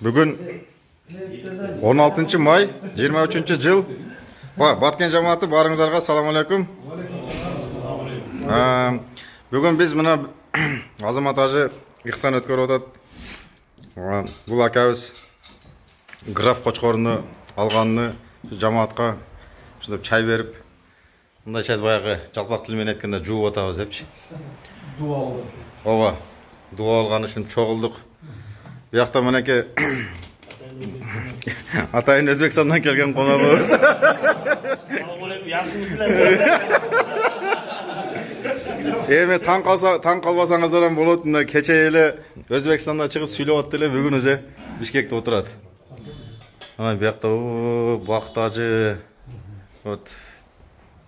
Бүгін 16 май 23 жыл. Баткен жамааты барыңыздарға салам алейкум. Бүгін біз мына Азамат ажы Ихсан өткөрүп атат. Бұл акабыз граф Қочқорны алғанны жамаатқа шындап чай беріп, мындай чайды баяғы жалпақ тілмен айтканда жуып атабыз депчи. Дуа алды. Ооба, дуа алган үчүн чогулдук. Биякта мынакей атайын Өзбекстандан келген коногубуз. Эми таң калбасаңыздар болот. Кече эле Өзбекстанда чыгып сүйлөп атты эле, бүгүн уже Бишкекте отурат. Биякта Бакыт ажы, вот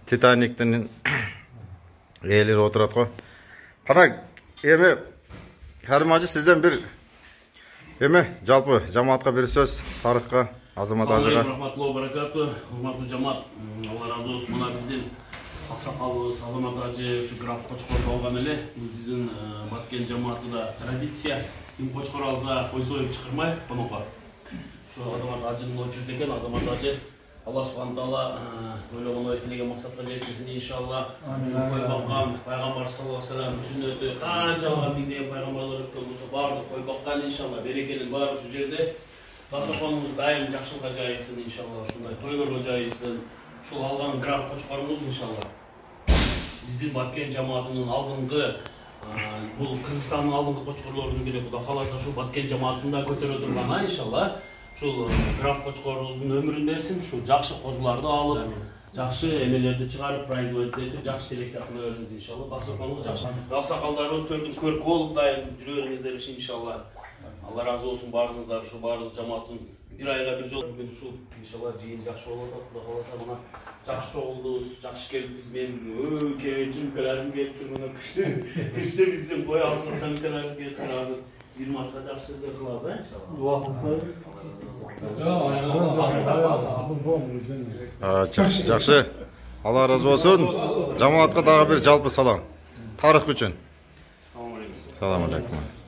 Титаниктин ээлери отурат го. Кара, эми Карим ажы сизден бир жалпы жамаатка бир сөз, тарыхка, Азамат ажыга. Рахматуллахи ва баракату. Урматтуу жамаат, Алла разы болсун. Мына биздин аксакалыбыз Азамат ажы ушу граф Кочкорду алган эле. Биздин Баткен жамаатында традиция. Ким Кочкор алса кой союп чакырмай, конокко. Ушу Азамат ажынын очурду экен. Азамат ажы Алла субхана таала ойлогон ой тилеген максатка жеткизсин иншалла. Кой баккан пайгамбар саллаллаху алейхи ва саллям сүннөтү канчалык миңдеген пайгамбарлар өткөн болсо баардык кой баккан иншалла. Берекенин баары ушу жерде. Дастарханыбыз дайым жакшылыкка жайылсын иншалла. Ушундай тойлорго жайылсын. Ушул алган граф Кочкорубуз иншалла биздин Баткен жамаатынын алдыңкы бул Кыргызстандын алдыңкы Кочкорлорунун бири, Кудай кааласа ушу Баткен жамаатында көтөрө турган иншалла. Ушул граф Кочкорубуздун өмүрүн берсин, ушу жакшы козуларды алып, жакшы эмелерди чыгарып, производить этип, жакшы селекция кыла бериңиз иншалла. Дастарханыбыз жакшы. Аксакалдарыбыз төрдүн көркү болуп дайым жүрө бериңиздер иншалла. Алла разы болсун баарыңыздар, ушу баардык жамааттын бир айга бир жолу бүгүн ушул иншалла жыйын жакшы болуп атат. Кудай кааласа мына жакшы чогулдубуз, жакшы келипбиз. Мен кебечимкаларым келиптир, мына күчтүү биздин кой алчылыктан келиптир. Азыр 20-га жакшы деп кылабыз иншалла. Дуа кылып Жакшы, жакшы. Алла разы болсун. Жамаатка дагы бир жалпы салам. Тарых үчүн. Салам алейкум. Салам алейкум.